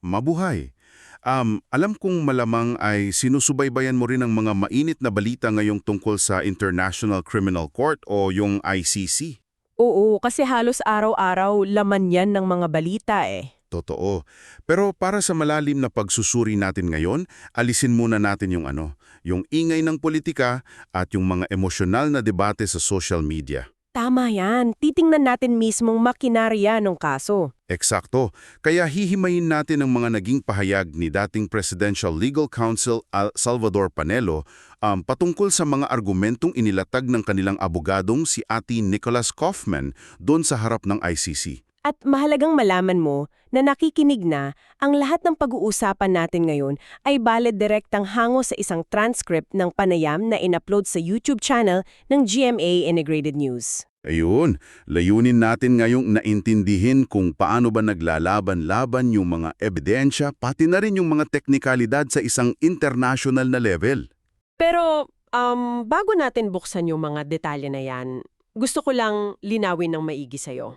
Mabuhay. Alam kong malamang ay sinusubaybayan mo rin ang mga mainit na balita ngayong tungkol sa International Criminal Court o yung ICC. Oo, kasi halos araw-araw laman yan ng mga balita eh. Totoo. Pero para sa malalim na pagsusuri natin ngayon, alisin muna natin yung ingay ng politika at yung mga emosyonal na debate sa social media. Tama yan. Titingnan natin mismong makinarya ng kaso. Eksakto. Kaya hihimayin natin ang mga naging pahayag ni dating Presidential Legal Counsel Salvador Panelo patungkol sa mga argumentong inilatag ng kanilang abogadong si Ati Nicholas Kaufman doon sa harap ng ICC. At mahalagang malaman mo na nakikinig na ang lahat ng pag-uusapan natin ngayon ay bale direktang hango sa isang transcript ng panayam na in-upload sa YouTube channel ng GMA Integrated News. Ayun, layunin natin ngayong naintindihin kung paano ba naglalaban-laban yung mga ebidensya pati na rin yung mga teknikalidad sa isang international na level. Pero bago natin buksan yung mga detalye na yan, gusto ko lang linawin ng maigi sa'yo.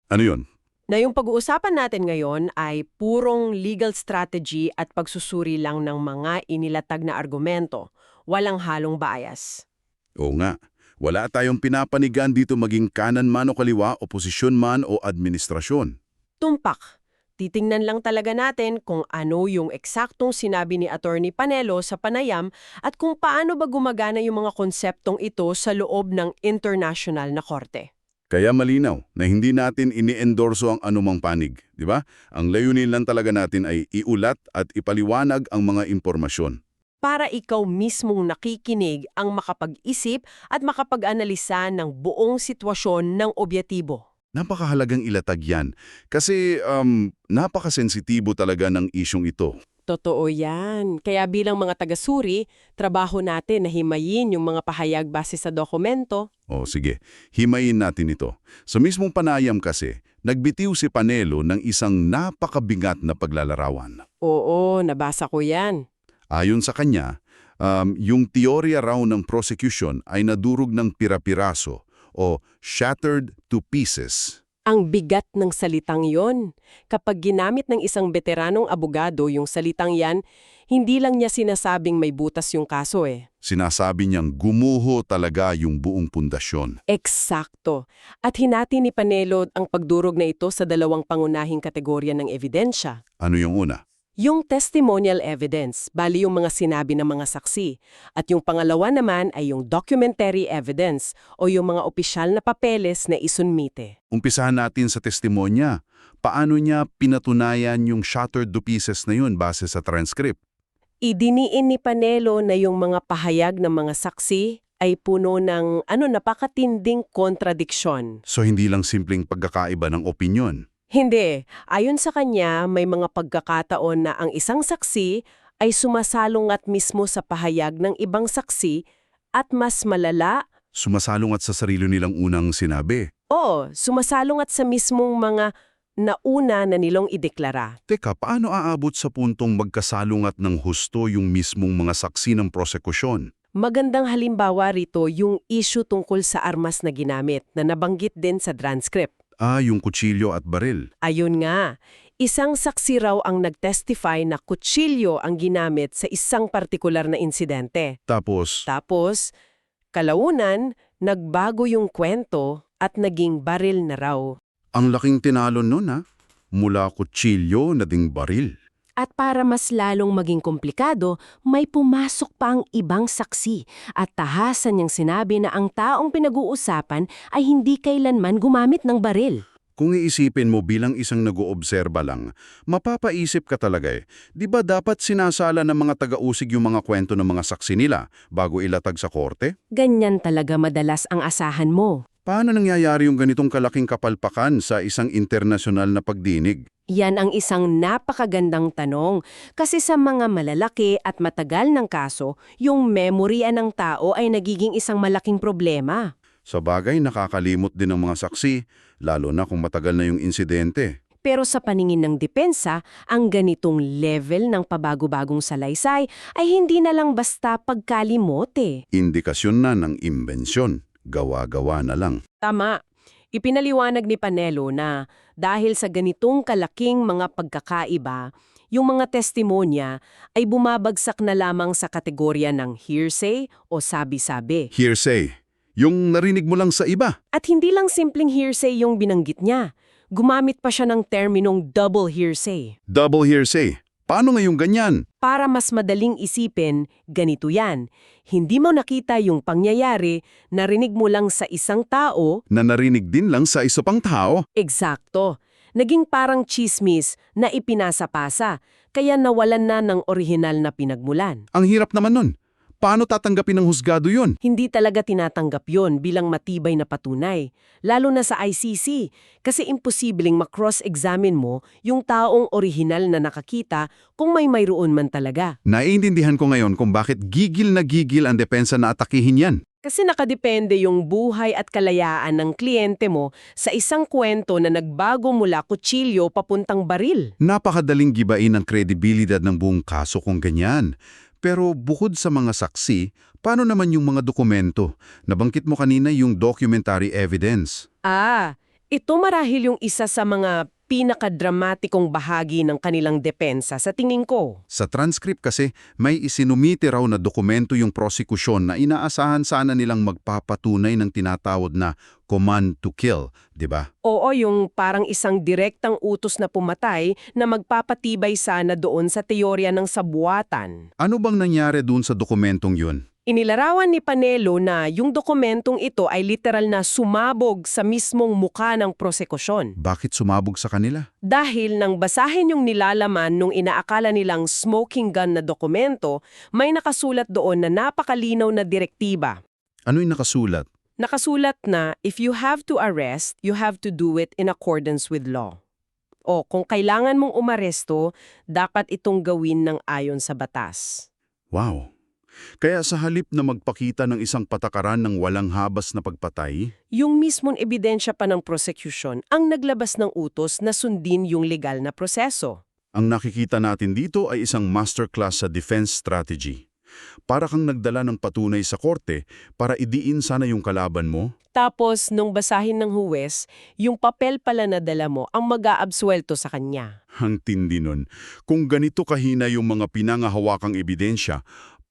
Ano yun? Na yung pag-uusapan natin ngayon ay purong legal strategy at pagsusuri lang ng mga inilatag na argumento, walang halong bias. Oo nga, wala tayong pinapanigan dito maging kanan man o kaliwa, oposisyon man o administrasyon. Tumpak, titingnan lang talaga natin kung ano yung eksaktong sinabi ni Attorney Panelo sa panayam at kung paano ba gumagana yung mga konseptong ito sa loob ng international na korte. Kaya malinaw na hindi natin ini-endorso ang anumang panig, di ba? Ang layunin lang talaga natin ay iulat at ipaliwanag ang mga impormasyon. Para ikaw mismong nakikinig ang makapag-isip at makapag-analisa ng buong sitwasyon ng obyetibo. Napakahalagang ilatag yan kasi napakasensitibo talaga ng isyong ito. Totoo yan. Kaya bilang mga taga-suri, trabaho natin na himayin yung mga pahayag base sa dokumento. O sige, himayin natin ito. Sa mismong panayam kasi, nagbitiw si Panelo ng isang napakabigat na paglalarawan. Oo, nabasa ko yan. Ayon sa kanya, yung teorya raw ng prosecution ay nadurog ng pira-piraso o shattered to pieces. Ang bigat ng salitang yon. Kapag ginamit ng isang veteranong abogado yung salitang yan, hindi lang niya sinasabing may butas yung kaso eh. Sinasabi niyang gumuho talaga yung buong pundasyon. Eksakto. At hinati ni Panelo ang pagdurog na ito sa dalawang pangunahing kategorya ng ebidensya. Ano yung una? Yung testimonial evidence, bali yung mga sinabi ng mga saksi. At yung pangalawa naman ay yung documentary evidence o yung mga opisyal na papeles na isunmite. Umpisahan natin sa testimonya. Paano niya pinatunayan yung shattered to pieces na yun base sa transcript? Idiniin ni Panelo na yung mga pahayag ng mga saksi ay puno ng napakatinding kontradiksyon. So hindi lang simpleng pagkakaiba ng opinyon. Hindi. Ayon sa kanya, may mga pagkakataon na ang isang saksi ay sumasalungat mismo sa pahayag ng ibang saksi at mas malala, Sumasalungat sa sarili nilang unang sinabi. sumasalungat sa mismong mga nauna na nilong ideklara. Teka, paano aabot sa puntong magkasalungat ng husto yung mismong mga saksi ng prosekusyon? Magandang halimbawa rito yung issue tungkol sa armas na ginamit na nabanggit din sa transcript. Yung kutsilyo at baril. Ayun nga, isang saksi raw ang nag-testify na kutsilyo ang ginamit sa isang partikular na insidente. Tapos, Kalaunan, nagbago yung kwento at naging baril na raw. ang laking tinalon nun mula kutsilyo na ding baril. At para mas lalong maging komplikado, may pumasok pa ang ibang saksi at tahasan niyang sinabi na ang taong pinag-uusapan ay hindi kailanman gumamit ng baril. Kung iisipin mo bilang isang nag-oobserba lang, mapapaisip ka talaga di ba dapat sinasala ng mga taga-usig yung mga kwento ng mga saksi nila bago ilatag sa korte? Ganyan talaga madalas ang asahan mo. Paano nangyayari yung ganitong kalaking kapalpakan sa isang internasyonal na pagdinig? Yan ang isang napakagandang tanong kasi sa mga malalaki at matagal ng kaso, yung memorya ng tao ay nagiging isang malaking problema. Sa bagay, nakakalimot din ng mga saksi, lalo na kung matagal na yung insidente. Pero sa paningin ng depensa, ang ganitong level ng pabago-bagong salaysay ay hindi na lang basta pagkalimote. Indikasyon na ng imbensyon, gawa-gawa na lang. Tama. Ipinaliwanag ni Panelo na dahil sa ganitong kalaking mga pagkakaiba, yung mga testimonya ay bumabagsak na lamang sa kategorya ng hearsay o sabi-sabi. Hearsay. Yung narinig mo lang sa iba. At hindi lang simpleng hearsay yung binanggit niya. Gumamit pa siya ng terminong double hearsay. Double hearsay. Paano ngayong ganyan? Para mas madaling isipin, ganito yan. Hindi mo nakita yung pangyayari, narinig mo lang sa isang tao. Na narinig din lang sa isa pang tao. Eksakto. Naging parang chismis na ipinasa-pasa, kaya nawalan na ng orihinal na pinagmulan. Ang hirap naman nun. Paano tatanggapin ng husgado yun? Hindi talaga tinatanggap yon bilang matibay na patunay, lalo na sa ICC, kasi imposibleng makross-examine mo yung taong orihinal na nakakita kung may mayroon man talaga. Naiintindihan ko ngayon kung bakit gigil na gigil ang depensa na atakihin yan. Kasi nakadepende yung buhay at kalayaan ng kliyente mo sa isang kwento na nagbago mula kutsilyo papuntang baril. Napakadaling gibain ang kredibilidad ng buong kaso kung ganyan. Pero bukod sa mga saksi, paano naman yung mga dokumento? Nabanggit mo kanina yung documentary evidence. Ito marahil yung isa sa mga pinakadramatikong bahagi ng kanilang depensa sa tingin ko. Sa transcript kasi, may isinumite raw na dokumento yung prosekusyon na inaasahan sana nilang magpapatunay ng tinatawag na command to kill, di ba? Oo, yung parang isang direktang utos na pumatay na magpapatibay sana doon sa teorya ng sabuatan. Ano bang nangyari dun sa dokumentong yun? Inilarawan ni Panelo na yung dokumentong ito ay literal na sumabog sa mismong muka ng prosekusyon. Bakit sumabog sa kanila? Dahil nang basahin yung nilalaman nung inaakala nilang smoking gun na dokumento, may nakasulat doon na napakalinaw na direktiba. Ano yung nakasulat? Nakasulat na, if you have to arrest, you have to do it in accordance with law. O kung kailangan mong umaresto, dapat itong gawin ng ayon sa batas. Wow! Kaya sa halip na magpakita ng isang patakaran ng walang habas na pagpatay, Yung mismong ebidensya pa ng prosecution ang naglabas ng utos na sundin yung legal na proseso. ang nakikita natin dito ay isang masterclass sa defense strategy. Para kang nagdala ng patunay sa korte para idiin sana yung kalaban mo. Tapos, nung basahin ng huwes, yung papel pala na dala mo ang mag-aabsuelto sa kanya. Ang tindi nun. Kung ganito kahina yung mga pinangahawakang ebidensya,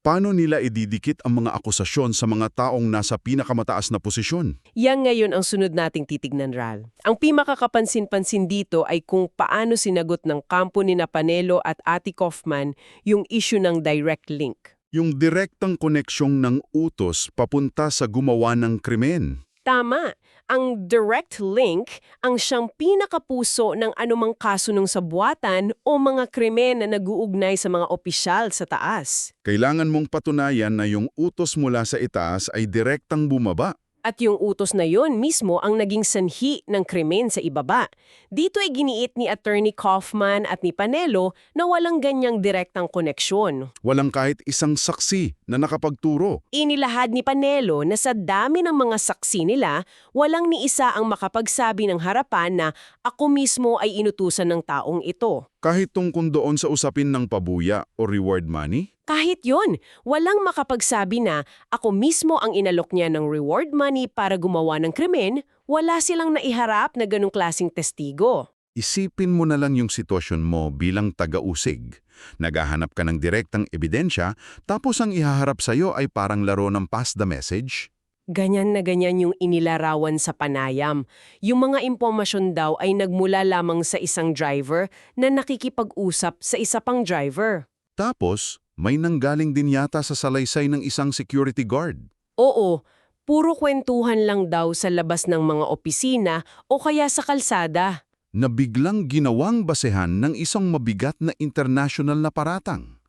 paano nila ididikit ang mga akusasyon sa mga taong nasa pinakamataas na posisyon? Yan ngayon ang sunod nating titignan, Ral. Ang pinakakapansin-pansin dito ay kung paano sinagot ng kampo ni Panelo at Ati Kaufman yung issue ng direct link. Yung direktang koneksyong ng utos papunta sa gumawa ng krimen. Tama. Ang direct link ang siyang pinakapuso ng anumang kaso ng sabuatan o mga krimen na nag-uugnay sa mga opisyal sa taas. Kailangan mong patunayan na yung utos mula sa itaas ay direktang bumaba. At yung utos na yon mismo ang naging sanhi ng krimen sa ibaba. Dito ay giniit ni Attorney Kaufman at ni Panelo na walang ganyang direktang koneksyon. Walang kahit isang saksi na nakapagturo. Inilahad ni Panelo na sa dami ng mga saksi nila, walang ni isa ang makapagsabi ng harapan na ako mismo ay inutusan ng taong ito. Kahit tungkol doon sa usapin ng pabuya o reward money? Kahit yon, walang makapagsabi na ako mismo ang inalok niya ng reward money para gumawa ng krimen, wala silang naiharap na ganong klaseng testigo. Isipin mo na lang yung sitwasyon mo bilang taga-usig. Naghahanap ka ng direktang ebidensya, tapos ang ihaharap sa'yo ay parang laro ng pass the message. Ganyan na ganyan yung inilarawan sa panayam. Yung mga impormasyon daw ay nagmula lamang sa isang driver na nakikipag-usap sa isa pang driver. Tapos, may nanggaling din yata sa salaysay ng isang security guard. Oo, puro kwentuhan lang daw sa labas ng mga opisina o kaya sa kalsada. Na biglang ginawang basehan ng isang mabigat na international na paratang.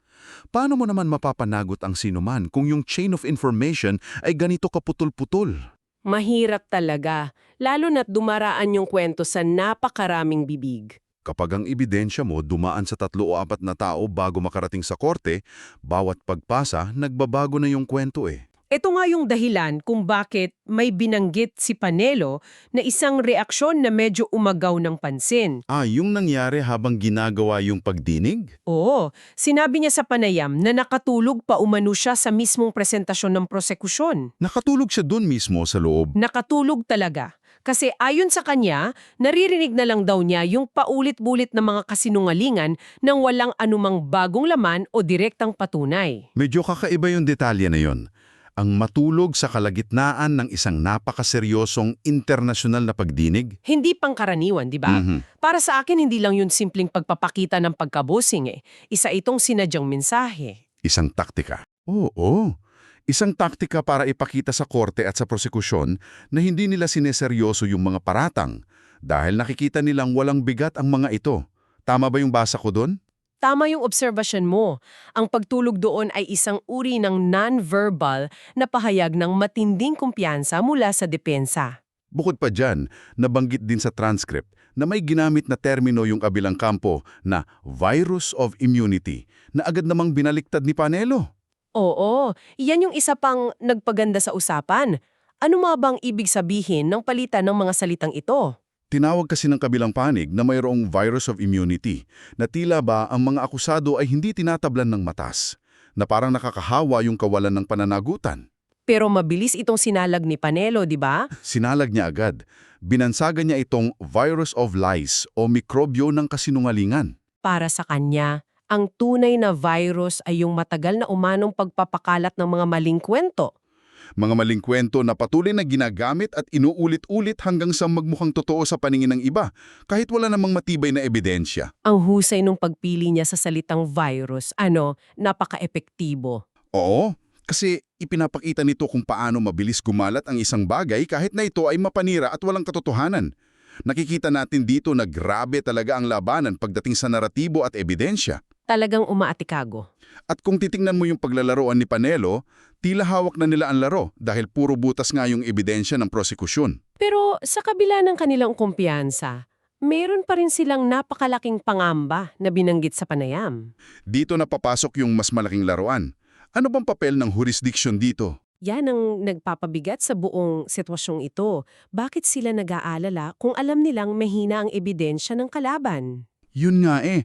Paano mo naman mapapanagot ang sinuman kung yung chain of information ay ganito kaputol-putol? Mahirap talaga, lalo na't dumaraan yung kwento sa napakaraming bibig. Kapag ang ebidensya mo dumaan sa 3 o 4 na tao bago makarating sa korte, bawat pagpasa, nagbabago na yung kwento eh. Ito nga yung dahilan kung bakit may binanggit si Panelo na isang reaksyon na medyo umagaw ng pansin. Yung nangyari habang ginagawa yung pagdinig? Oo, sinabi niya sa panayam na nakatulog pa umano siya sa mismong presentasyon ng prosekusyon. Nakatulog siya dun mismo sa loob. Nakatulog talaga. Kasi ayon sa kanya, naririnig na lang daw niya yung paulit-bulit na mga kasinungalingan nang walang anumang bagong laman o direktang patunay. Medyo kakaiba yung detalye na yon. Ang matulog sa kalagitnaan ng isang napakaseryosong internasyonal na pagdinig. Hindi pangkaraniwan, di ba? Mhm. Para sa akin, hindi lang yun simpleng pagpapakita ng pagkabusing eh. Isa itong sinadyang mensahe. Isang taktika. Oo. Isang taktika para ipakita sa korte at sa prosekusyon na hindi nila sineseryoso yung mga paratang dahil nakikita nilang walang bigat ang mga ito. Tama ba yung basa ko doon? Tama yung obserbasyon mo. Ang pagtulog doon ay isang uri ng non-verbal na pahayag ng matinding kumpiyansa mula sa depensa. Bukod pa dyan, nabanggit din sa transcript na may ginamit na termino yung kabilang kampo na virus of immunity na agad namang binaliktad ni Panelo. Oo, iyan yung isa pang nagpaganda sa usapan. Ano nga bang ibig sabihin ng palitan ng mga salitang ito? Tinawag kasi ng kabilang panig na mayroong virus of immunity na tila ba ang mga akusado ay hindi tinatablan ng matas, na parang nakakahawa yung kawalan ng pananagutan. Pero mabilis itong sinalag ni Panelo, di ba? Sinalag niya agad. Binansagan niya itong virus of lies o mikrobyo ng kasinungalingan. Para sa kanya, ang tunay na virus ay yung matagal na umanong pagpapakalat ng mga maling kwento. Mga maling kwento na patuloy na ginagamit at inuulit-ulit hanggang sa magmukhang totoo sa paningin ng iba, kahit wala namang matibay na ebidensya. Ang husay nung pagpili niya sa salitang virus, napaka-epektibo. Oo, kasi ipinapakita nito kung paano mabilis gumalat ang isang bagay kahit na ito ay mapanira at walang katotohanan. Nakikita natin dito na grabe talaga ang labanan pagdating sa naratibo at ebidensya. Talagang umaatikago. At kung titingnan mo yung paglalaroan ni Panelo, tila hawak na nila ang laro dahil puro butas nga yung ebidensya ng prosekusyon. Pero sa kabila ng kanilang kumpiyansa, meron pa rin silang napakalaking pangamba na binanggit sa panayam. Dito na papasok yung mas malaking laruan. Ano bang papel ng jurisdiction dito? Yan ang nagpapabigat sa buong sitwasyong ito. Bakit sila nag-aalala kung alam nilang mahina ang ebidensya ng kalaban? Yun nga eh.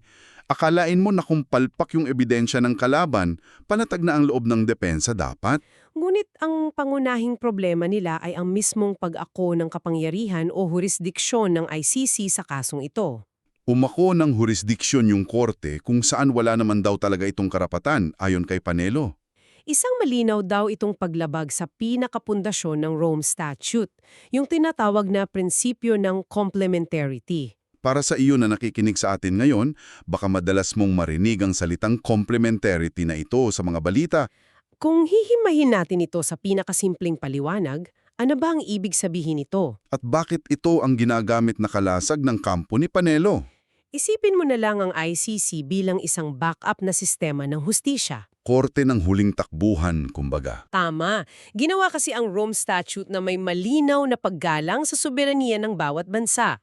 Akalain mo na kung palpak yung ebidensya ng kalaban, panatag na ang loob ng depensa dapat. Ngunit ang pangunahing problema nila ay ang mismong pag-ako ng kapangyarihan o jurisdiksyon ng ICC sa kasong ito. Umako ng jurisdiksyon yung korte kung saan wala naman daw talaga itong karapatan ayon kay Panelo. Isang malinaw daw itong paglabag sa pinakapundasyon ng Rome Statute, yung tinatawag na prinsipyo ng complementarity. Para sa iyo na nakikinig sa atin ngayon, baka madalas mong marinig ang salitang complementarity na ito sa mga balita. Kung hihimahin natin ito sa pinakasimpleng paliwanag, ano ba ang ibig sabihin nito? At bakit ito ang ginagamit na kalasag ng kampo ni Panelo? Isipin mo na lang ang ICC bilang isang backup na sistema ng hustisya. Korte ng huling takbuhan, kumbaga. Tama. Ginawa kasi ang Rome Statute na may malinaw na paggalang sa soberanya ng bawat bansa.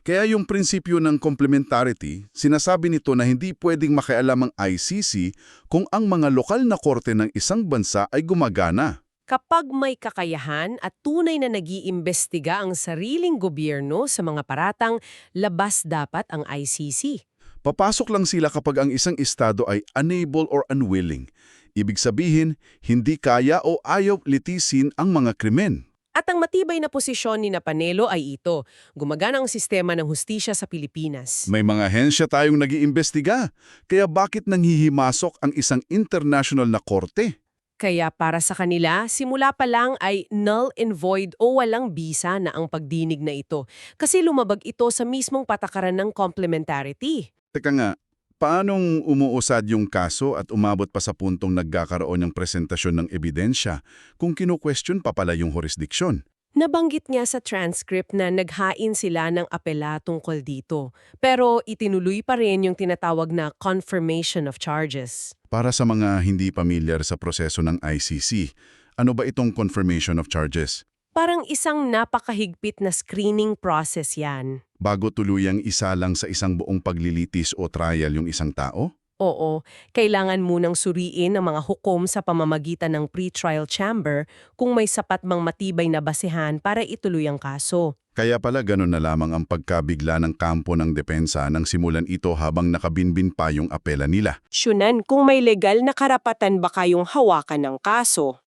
Kaya yung prinsipyo ng complementarity, sinasabi nito na hindi pwedeng makialam ang ICC kung ang mga lokal na korte ng isang bansa ay gumagana. Kapag may kakayahan at tunay na nag-iimbestiga ang sariling gobyerno sa mga paratang, labas dapat ang ICC. Papasok lang sila kapag ang isang estado ay unable or unwilling. Ibig sabihin, hindi kaya o ayaw litisin ang mga krimen. At ang matibay na posisyon ni Panelo ay ito, gumagana ang sistema ng hustisya sa Pilipinas. May mga hensya tayong nag-iimbestiga, kaya bakit nanghihimasok ang isang international na korte? Kaya para sa kanila, simula pa lang ay null and void o walang bisa na ang pagdinig na ito kasi lumabag ito sa mismong patakaran ng complementarity. Teka nga, paanong umuusad yung kaso at umabot pa sa puntong nagkakaroon ng presentasyon ng ebidensya kung kinu-question pa pala yung jurisdiksyon? Nabanggit nga sa transcript na naghain sila ng apela tungkol dito, pero itinuloy pa rin yung tinatawag na confirmation of charges. Para sa mga hindi pamilyar sa proseso ng ICC, ano ba itong confirmation of charges? Parang isang napakahigpit na screening process yan. Bago tuluyang isalang sa isang buong paglilitis o trial yung isang tao? Oo, kailangan munang suriin ang mga hukom sa pamamagitan ng pre-trial chamber kung may sapat mang matibay na basehan para ituloy ang kaso. Kaya pala ganun na lamang ang pagkabigla ng kampo ng depensa nang simulan ito habang nakabinbin pa yung apela nila. Syunan kung may legal na karapatan ba kayong hawakan ng kaso.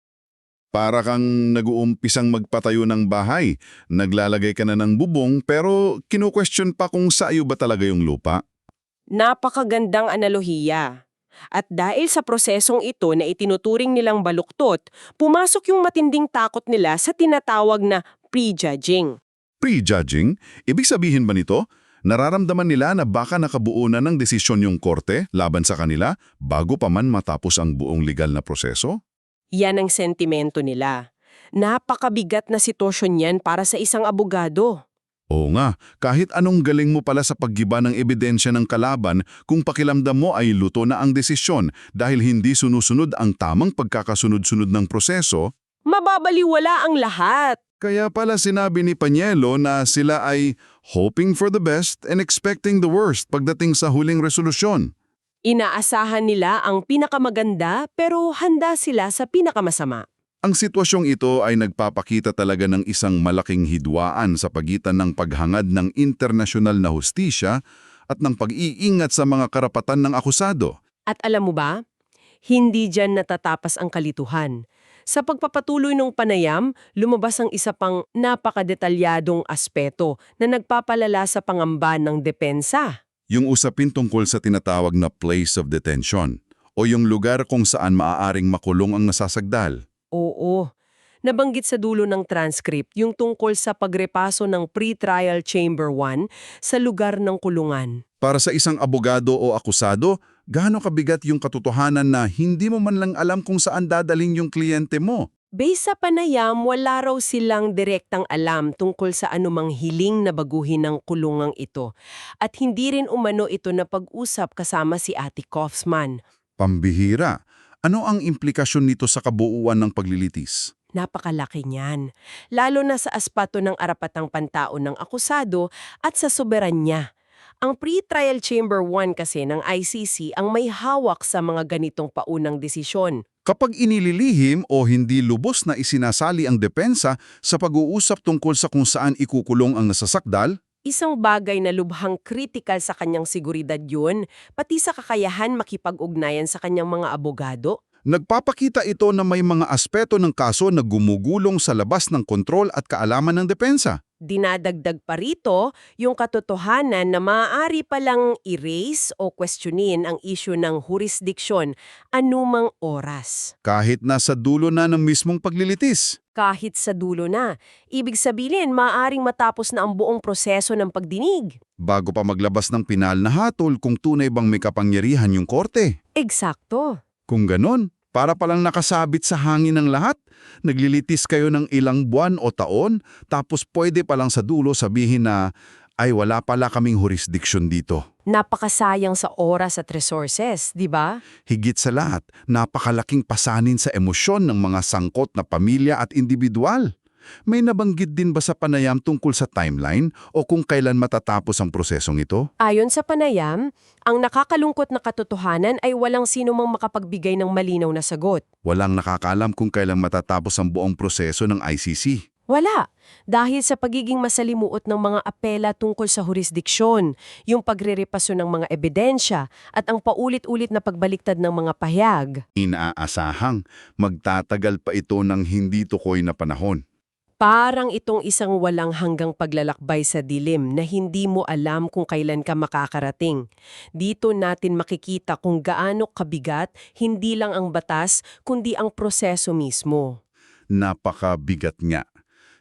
Para kang nag-uumpisang magpatayo ng bahay. Naglalagay ka na ng bubong pero kinu-question pa kung sa'yo ba talaga yung lupa. Napakagandang analohiya. At dahil sa prosesong ito na itinuturing nilang baluktot, pumasok yung matinding takot nila sa tinatawag na prejudging. Prejudging? Ibig sabihin ba nito? Nararamdaman nila na baka nakabuo na ng desisyon yung korte laban sa kanila bago pa man matapos ang buong legal na proseso? Yan ang sentimento nila. Napakabigat na sitwasyon yan para sa isang abogado. Oo nga, kahit anong galing mo pala sa paggiba ng ebidensya ng kalaban, kung pakiramdam mo ay luto na ang desisyon dahil hindi sunusunod ang tamang pagkakasunod-sunod ng proseso, Mababaliwala ang lahat. kaya pala sinabi ni Panielo na sila ay hoping for the best and expecting the worst pagdating sa huling resolusyon. Inaasahan nila ang pinakamaganda pero handa sila sa pinakamasama. Ang sitwasyong ito ay nagpapakita talaga ng isang malaking hidwaan sa pagitan ng paghangad ng internasyonal na hustisya at ng pag-iingat sa mga karapatan ng akusado. At alam mo ba, hindi dyan natatapas ang kalituhan. Sa pagpapatuloy ng panayam, lumabas ang isa pang napakadetalyadong aspeto na nagpapalala sa pangamba ng depensa. Yung usapin tungkol sa tinatawag na place of detention o yung lugar kung saan maaaring makulong ang nasasagdal. Oo. Nabanggit sa dulo ng transcript yung tungkol sa pagrepaso ng pre-trial chamber 1 sa lugar ng kulungan. Para sa isang abogado o akusado, gaano kabigat yung katotohanan na hindi mo man lang alam kung saan dadaling yung kliyente mo? Based sa panayam, wala raw silang direktang alam tungkol sa anumang hiling na baguhin ng kulungang ito. At hindi rin umano ito na pag-usap kasama si Ate Kaufman. Pambihira. Ano ang implikasyon nito sa kabuuan ng paglilitis? Napakalaki niyan, lalo na sa aspeto ng arapatang pantao ng akusado at sa soberanya. Ang pre-trial chamber 1 kasi ng ICC ang may hawak sa mga ganitong paunang desisyon. Kapag inililihim o hindi lubos na isinasali ang depensa sa pag-uusap tungkol sa kung saan ikukulong ang nasasakdal, Isang bagay na lubhang kritikal sa kanyang seguridad yun, pati sa kakayahan makipag-ugnayan sa kanyang mga abogado. nagpapakita ito na may mga aspeto ng kaso na gumugulong sa labas ng kontrol at kaalaman ng depensa. Dinadagdag pa rito yung katotohanan na maaari palang erase o questionin ang issue ng jurisdiksyon anumang oras. Kahit nasa dulo na ng mismong paglilitis. Kahit sa dulo na. Ibig sabihin, maaaring matapos na ang buong proseso ng pagdinig. Bago pa maglabas ng pinal na hatol kung tunay bang may kapangyarihan yung korte. Eksakto. Kung ganon, para palang nakasabit sa hangin ng lahat, naglilitis kayo ng ilang buwan o taon, tapos pwede palang sa dulo sabihin na, ay wala pala kaming jurisdiksyon dito. Napakasayang sa oras at resources, di ba? Higit sa lahat, napakalaking pasanin sa emosyon ng mga sangkot na pamilya at individual. May nabanggit din ba sa panayam tungkol sa timeline o kung kailan matatapos ang prosesong ito? Ayon sa panayam, ang nakakalungkot na katotohanan ay walang sino mang makapagbigay ng malinaw na sagot. Walang nakakaalam kung kailan matatapos ang buong proseso ng ICC. Wala. Dahil sa pagiging masalimuot ng mga apela tungkol sa jurisdiksyon, yung pagrerepaso ng mga ebidensya, at ang paulit-ulit na pagbaliktad ng mga pahayag. Inaasahang magtatagal pa ito ng hindi tukoy na panahon. Parang itong isang walang hanggang paglalakbay sa dilim na hindi mo alam kung kailan ka makakarating. Dito natin makikita kung gaano kabigat hindi lang ang batas kundi ang proseso mismo. Napakabigat nga.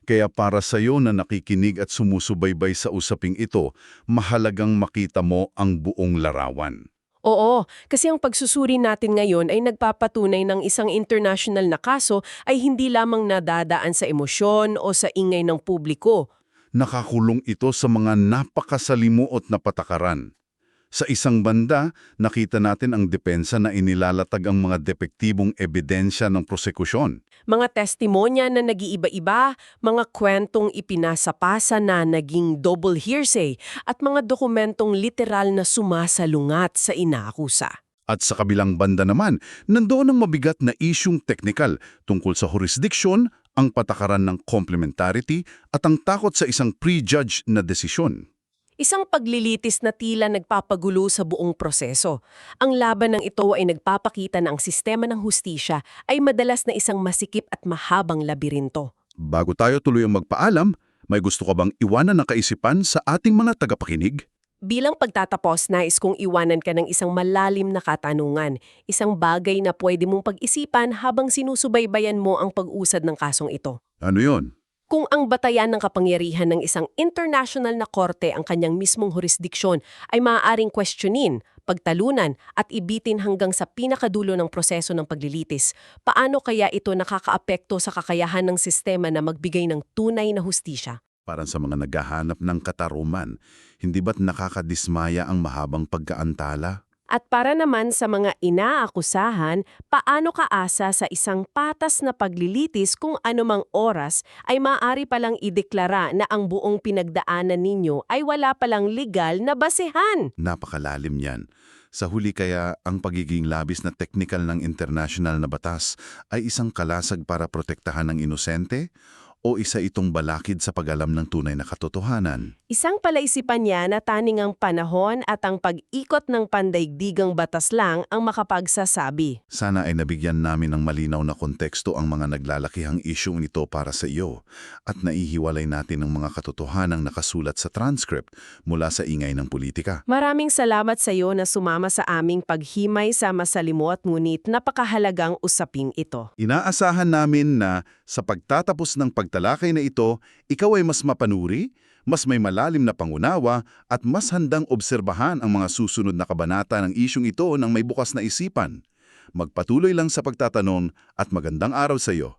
Kaya para sa iyo na nakikinig at sumusubaybay sa usaping ito, mahalagang makita mo ang buong larawan. Oo, kasi ang pagsusuri natin ngayon ay nagpapatunay ng isang international na kaso ay hindi lamang nadadaan sa emosyon o sa ingay ng publiko. Nakakulong ito sa mga napakasalimuot na patakaran. Sa isang banda, nakita natin ang depensa na inilalatag ang mga depektibong ebidensya ng prosekusyon. Mga testimonya na nag-iiba-iba, mga kwentong ipinasapasa na naging double hearsay, at mga dokumentong literal na sumasalungat sa inaakusa. At sa kabilang banda naman, nandoon ang mabigat na isyung teknikal tungkol sa jurisdiksyon, ang patakaran ng complementarity at ang takot sa isang prejudge na desisyon. Isang paglilitis na tila nagpapagulo sa buong proseso. Ang laban ng ito ay nagpapakita na ang sistema ng hustisya ay madalas na isang masikip at mahabang labirinto. Bago tayo tuluyang magpaalam, may gusto ka bang iwanan ng kaisipan sa ating mga tagapakinig? Bilang pagtatapos, nais kong iwanan ka ng isang malalim na katanungan, isang bagay na pwede mong pag-isipan habang sinusubaybayan mo ang pag-usad ng kasong ito. Ano yon? Kung ang batayan ng kapangyarihan ng isang international na korte ang kanyang mismong jurisdiksyon ay maaaring questionin, pagtalunan at ibitin hanggang sa pinakadulo ng proseso ng paglilitis, paano kaya ito nakakaapekto sa kakayahan ng sistema na magbigay ng tunay na hustisya? Para sa mga naghahanap ng katarungan, hindi ba't nakakadismaya ang mahabang pagkaantala? At para naman sa mga inaakusahan, paano kaasa sa isang patas na paglilitis kung anumang oras ay maaari palang ideklara na ang buong pinagdaanan ninyo ay wala palang legal na basehan? Napakalalim yan. Sa huli kaya, ang pagiging labis na teknikal ng international na batas ay isang kalasag para protektahan ng inosente o isa itong balakid sa pag-alam ng tunay na katotohanan? Isang palaisipan niya na taning ang panahon at ang pag-ikot ng pandaigdigang batas lang ang makapagsasabi. Sana ay nabigyan namin ng malinaw na konteksto ang mga naglalakihang isyong ito para sa iyo at naihiwalay natin ang mga katotohanang nakasulat sa transcript mula sa ingay ng politika. Maraming salamat sa iyo na sumama sa aming paghimay sa masalimot ngunit napakahalagang usaping ito. Inaasahan namin na sa pagtatapos ng pagtalakay na ito, ikaw ay mas mapanuri, mas may malalim na pangunawa at mas handang obserbahan ang mga susunod na kabanata ng isyong ito ng may bukas na isipan. Magpatuloy lang sa pagtatanong at magandang araw sa iyo.